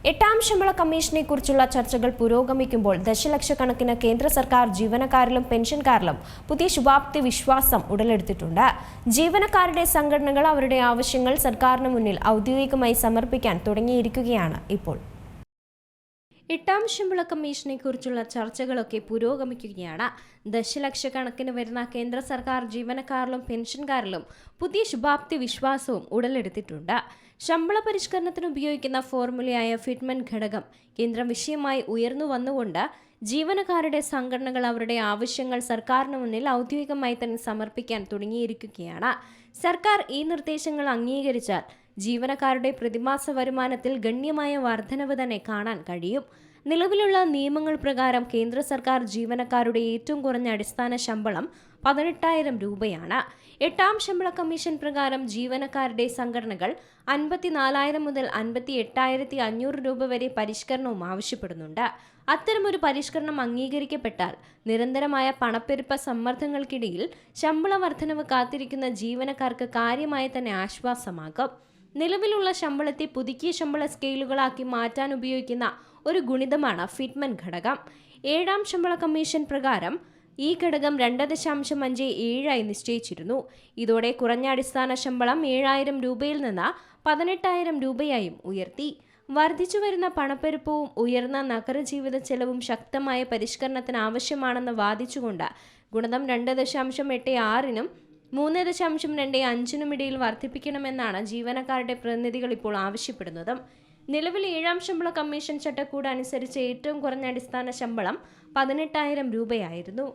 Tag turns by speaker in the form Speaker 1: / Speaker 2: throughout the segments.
Speaker 1: എട്ടാം ശമ്പള കമ്മീഷനെ കുറിച്ചുള്ള ചർച്ചകൾ പുരോഗമിക്കുമ്പോൾ ദശലക്ഷക്കണക്കിന് കേന്ദ്ര സർക്കാർ ജീവനക്കാരിലും പെൻഷൻകാരിലും പുതിയ ശുഭാപ്തി വിശ്വാസം ഉടലെടുത്തിട്ടുണ്ട്. ജീവനക്കാരുടെ സംഘടനകൾ അവരുടെ ആവശ്യങ്ങൾ സർക്കാരിന് മുന്നിൽ ഔദ്യോഗികമായി സമർപ്പിക്കാൻ തുടങ്ങിയിരിക്കുകയാണ് ഇപ്പോൾ. എട്ടാം ശമ്പള കമ്മീഷനെ കുറിച്ചുള്ള ചർച്ചകളൊക്കെ പുരോഗമിക്കുകയാണ്. ദശലക്ഷക്കണക്കിന് വരുന്ന കേന്ദ്ര സർക്കാർ ജീവനക്കാരിലും പെൻഷൻകാരിലും പുതിയ ശുഭാപ്തി വിശ്വാസവും ഉടലെടുത്തിട്ടുണ്ട്. ശമ്പള പരിഷ്കരണത്തിന് ഉപയോഗിക്കുന്ന ഫോർമുലയായ ഫിറ്റ്മെന്റ് ഘടകം കേന്ദ്ര വിഷയമായി ഉയർന്നു വന്നുകൊണ്ട് ജീവനക്കാരുടെ സംഘടനകൾ അവരുടെ ആവശ്യങ്ങൾ സർക്കാരിന് മുന്നിൽ ഔദ്യോഗികമായി തന്നെ സമർപ്പിക്കാൻ തുടങ്ങിയിരിക്കുകയാണ്. സർക്കാർ ഈ നിർദ്ദേശങ്ങൾ അംഗീകരിച്ചാൽ ജീവനക്കാരുടെ പ്രതിമാസ വരുമാനത്തിൽ ഗണ്യമായ വർധനവ് തന്നെ കാണാൻ കഴിയും. നിലവിലുള്ള നിയമങ്ങൾ പ്രകാരം കേന്ദ്ര സർക്കാർ ജീവനക്കാരുടെ ഏറ്റവും കുറഞ്ഞ അടിസ്ഥാന ശമ്പളം 18,000 രൂപയാണ്. എട്ടാം ശമ്പള കമ്മീഷൻ പ്രകാരം ജീവനക്കാരുടെ സംഘടനകൾ 54,000 മുതൽ 58,500 രൂപ വരെ പരിഷ്കരണവും ആവശ്യപ്പെടുന്നുണ്ട്. അത്തരമൊരു പരിഷ്കരണം അംഗീകരിക്കപ്പെട്ടാൽ നിരന്തരമായ പണപ്പെരുപ്പ സമ്മർദ്ദങ്ങൾക്കിടയിൽ ശമ്പള വർധനവ് കാത്തിരിക്കുന്ന ജീവനക്കാർക്ക് കാര്യമായി തന്നെ ആശ്വാസമാകും. നിലവിലുള്ള ശമ്പളത്തെ പുതുക്കിയ ശമ്പള സ്കെയിലുകളാക്കി മാറ്റാൻ ഉപയോഗിക്കുന്ന ഒരു ഗുണിതമാണ് ഫിറ്റ്മെന്റ് ഘടകം. ഏഴാം ശമ്പള കമ്മീഷൻ പ്രകാരം ഈ ഘടകം 2.57 നിശ്ചയിച്ചിരുന്നു. ഇതോടെ കുറഞ്ഞ അടിസ്ഥാന ശമ്പളം 7,000 രൂപയിൽ നിന്ന് 18,000 രൂപയായും ഉയർത്തി. വർദ്ധിച്ചു വരുന്ന പണപ്പെരുപ്പവും ഉയർന്ന നഗരജീവിത ചെലവും ശക്തമായ പരിഷ്കരണത്തിന് ആവശ്യമാണെന്ന് വാദിച്ചുകൊണ്ട് ഗുണിതം 2.86നും 3.25നും ഇടയിൽ വർദ്ധിപ്പിക്കണമെന്നാണ് ജീവനക്കാരുടെ പ്രതിനിധികൾ ഇപ്പോൾ ആവശ്യപ്പെടുന്നത്. നിലവിൽ ഏഴാം ശമ്പള കമ്മീഷൻ ചട്ടക്കൂട് അനുസരിച്ച് ഏറ്റവും കുറഞ്ഞ അടിസ്ഥാന ശമ്പളം 18,000 രൂപയായിരുന്നു.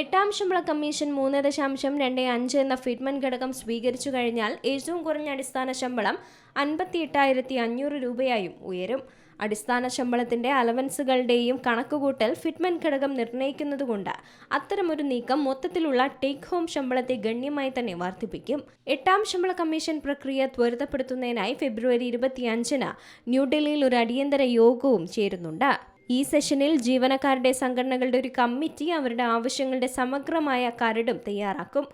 Speaker 1: എട്ടാം ശമ്പള കമ്മീഷൻ 3.25 എന്ന ഫിറ്റ്മെന്റ് ഘടകം സ്വീകരിച്ചു കഴിഞ്ഞാൽ ഏറ്റവും കുറഞ്ഞ അടിസ്ഥാന ശമ്പളം 58,500 രൂപയായും ഉയരും. അടിസ്ഥാന ശമ്പളത്തിന്റെ അലവൻസുകളുടെയും കണക്കുകൂട്ടൽ ഫിറ്റ്മെന്റ് ഘടകം നിർണ്ണയിക്കുന്നതുകൊണ്ട് അത്തരമൊരു നീക്കം മൊത്തത്തിലുള്ള ടേക്ക് ഹോം ശമ്പളത്തെ ഗണ്യമായി തന്നെ വർദ്ധിപ്പിക്കും. എട്ടാം ശമ്പള കമ്മീഷൻ പ്രക്രിയ ത്വരിതപ്പെടുത്തുന്നതിനായി ഫെബ്രുവരി 25-ന് ന്യൂഡൽഹിയിൽ ഒരു അടിയന്തര യോഗവും ചേരുന്നുണ്ട്. ഈ സെഷനിൽ ജീവനക്കാരുടെ സംഘടനകളുടെ ഒരു കമ്മിറ്റി അവരുടെ ആവശ്യങ്ങളുടെ സമഗ്രമായ കരടും തയ്യാറാക്കും.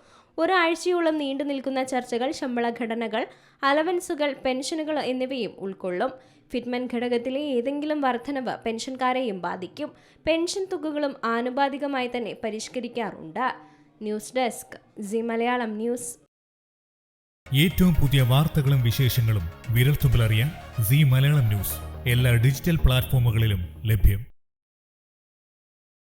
Speaker 1: ഒരാഴ്ചയോളം നീണ്ടു നിൽക്കുന്ന ചർച്ചകൾ ശമ്പള ഘടനകൾ, അലവൻസുകൾ, പെൻഷനുകൾ എന്നിവയും ഉൾക്കൊള്ളും. ഫിറ്റ്മെന്റ് ഘടകത്തിലെ ഏതെങ്കിലും വർധനവ് പെൻഷൻകാരെയും ബാധിക്കും. പെൻഷൻ തുകകളും ആനുപാതികമായി തന്നെ പരിഷ്കരിക്കാറുണ്ട്. News desk C Malayalam news.
Speaker 2: ഏറ്റവും പുതിയ വാർത്തകളും വിശേഷങ്ങളും വിരൽത്തുമ്പിലറിയാൻ സി മലയാളം ന്യൂസ് എല്ലാ ഡിജിറ്റൽ പ്ലാറ്റ്ഫോമുകളിലും ലഭ്യം.